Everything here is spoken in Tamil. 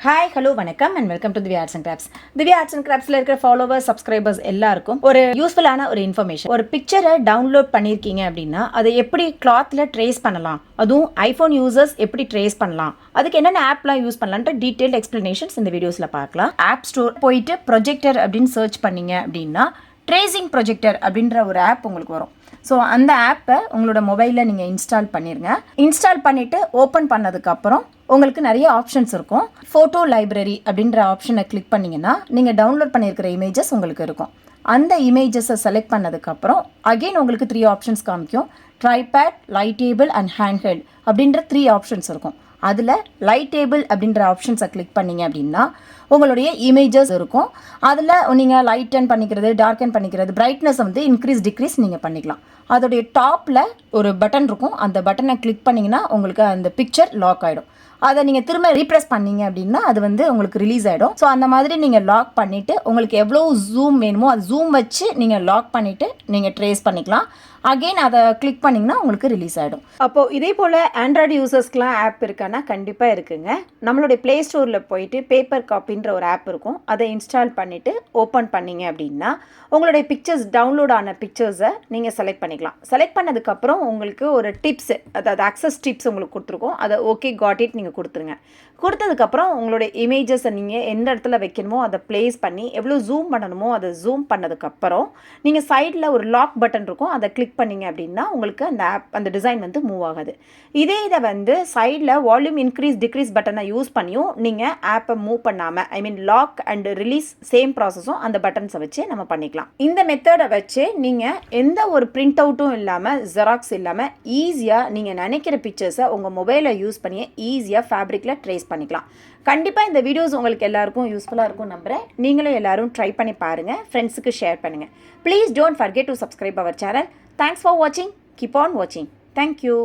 ஹாய் ஹலோ வணக்கம் and welcome to Divya arts and crafts. Divya arts and கிராஃப்ட்ஸில் இருக்கிற ஃபாலோவர்ஸ் சப்ஸ்கிரைபர்ஸ் எல்லாருக்கும் ஒரு யூஸ்ஃபுல்லான ஒரு இன்ஃபர்மேஷன். ஒரு பிக்சரை டவுன்லோட் பண்ணியிருக்கீங்க அப்படின்னா அதை எப்படி கிளாத்தில் ட்ரேஸ் பண்ணலாம், அதுவும் ஐஃபோன் யூசர்ஸ் எப்படி ட்ரேஸ் பண்ணலாம், அதுக்கு என்னென்ன ஆப்லாம் யூஸ் பண்ணலான்ற டீட்டெயில் எக்ஸ்ப்ளனேஷன்ஸ் இந்த வீடியோஸில் பார்க்கலாம். ஆப் ஸ்டோர் போயிட்டு ப்ரொஜெக்டர் அப்படின்னு சர்ச் பண்ணீங்க அப்படின்னா ட்ரேசிங் ப்ரொஜெக்டர் அப்படின்ற ஒரு ஆப் உங்களுக்கு வரும். ஸோ அந்த ஆப்பை உங்களோட மொபைலில் நீங்கள் இன்ஸ்டால் பண்ணிடுங்க. இன்ஸ்டால் பண்ணிவிட்டு ஓப்பன் பண்ணதுக்கப்புறம் உங்களுக்கு நிறைய ஆப்ஷன்ஸ் இருக்கும். ஃபோட்டோ லைப்ரரி அப்படின்ற ஆப்ஷனை கிளிக் பண்ணிங்கன்னா நீங்கள் டவுன்லோட் பண்ணியிருக்கிற இமேஜஸ் உங்களுக்கு இருக்கும். அந்த இமேஜஸை செலக்ட் பண்ணதுக்கப்புறம் அகெயின் உங்களுக்கு 3 ஆப்ஷன்ஸ் காமிக்கும். Tripod, light table and handheld அப்படின்ற 3 ஆப்ஷன்ஸ் இருக்கும். அதில் லைட் டேபிள் அப்படின்ற ஆப்ஷன்ஸை கிளிக் பண்ணிங்க அப்படின்னா உங்களுடைய இமேஜஸ் இருக்கும். அதில் நீங்கள் லைட்டன் பண்ணிக்கிறது, டார்க்கன் பண்ணிக்கிறது, பிரைட்னஸ் வந்து இன்க்ரீஸ் டிக்ரீஸ் நீங்கள் பண்ணிக்கலாம். அதோடைய டாப்பில் ஒரு பட்டன் இருக்கும். அந்த பட்டனை கிளிக் பண்ணிங்கன்னா உங்களுக்கு அந்த பிக்சர் லாக் ஆகிடும். அதை நீங்கள் திரும்ப ரீப்ரெஸ் பண்ணீங்க அப்படின்னா அது வந்து உங்களுக்கு ரிலீஸ் ஆகிடும். ஸோ அந்த மாதிரி நீங்கள் லாக் பண்ணிவிட்டு உங்களுக்கு எவ்வளோ ஜூம் வேணுமோ அது ஜூம் வச்சு நீங்கள் லாக் பண்ணிவிட்டு நீங்கள் ட்ரேஸ் பண்ணிக்கலாம். அகெயின் அதை கிளிக் பண்ணிங்கன்னா உங்களுக்கு ரிலீஸ் ஆகிடும். அப்போது இதே போல் ஆண்ட்ராய்டு யூசர்ஸ்க்குலாம் ஆப் இருக்கான்னா கண்டிப்பாக இருக்குங்க. நம்மளுடைய ப்ளே ஸ்டோரில் போயிட்டு பேப்பர் காப்பின்ற ஒரு ஆப் இருக்கும். அதை இன்ஸ்டால் பண்ணிவிட்டு ஓப்பன் பண்ணிங்க அப்படின்னா உங்களுடைய பிக்சர்ஸ் டவுன்லோட் ஆன பிக்சர்ஸை நீங்கள் செலக்ட் பண்ணிக்கலாம். செலக்ட் பண்ணதுக்கப்புறம் உங்களுக்கு ஒரு டிப்ஸ், அதாவது அக்சஸ் டிப்ஸ் உங்களுக்கு கொடுத்துருக்கோம். அதை ஓகே காட் இட் நீங்கள் கொடுத்துருங்க. கொடுத்ததுக்கப்புறம் உங்களுடைய இமேஜஸை நீங்கள் எந்த இடத்துல வைக்கணுமோ அதை ப்ளேஸ் பண்ணி எவ்வளோ ஜூம் பண்ணணுமோ அதை ஜூம் பண்ணதுக்கப்புறம் நீங்கள் சைடில் ஒரு லாக் பட்டன் இருக்கும். அதை கிளிக் பண்ணிங்க அப்படின்னா உங்களுக்கு அந்த ஆப் அந்த டிசைன் வந்து மூவ் ஆகாது. இதை வந்து சைடில் வால்யூம் இன்க்ரீஸ் டிக்ரீஸ் பட்டனை யூஸ் பண்ணியும் நீங்கள் ஆப்பை மூவ் பண்ணாமல், ஐ மீன் லாக் அண்ட் ரிலீஸ் சேம் ப்ராசஸும் அந்த பட்டன்ஸை வச்சு நம்ம பண்ணிக்கலாம். இந்த மெத்தடை வச்சு நீங்கள் எந்த ஒரு பிரிண்ட் அவுட்டும் இல்லாமல், ஜெராக்ஸ் இல்லாமல் ஈஸியாக நீங்கள் நினைக்கிற பிக்சர்ஸை உங்கள் மொபைலை யூஸ் பண்ணியே ஈஸியாக ஃபேப்ரிக்கில் ட்ரேஸ் பண்ணிக்கலாம். கண்டிப்பாக இந்த வீடியோஸ் உங்களுக்கு எல்லாருக்கும் யூஸ்ஃபுல்லாக இருக்கும் நம்புகிறேன். நீங்களும் எல்லாரும் ட்ரை பண்ணி பாருங்கள், ஃப்ரெண்ட்ஸுக்கு ஷேர் பண்ணுங்கள். Please don't forget to subscribe our channel. Thanks for watching. Keep on watching. Thank you.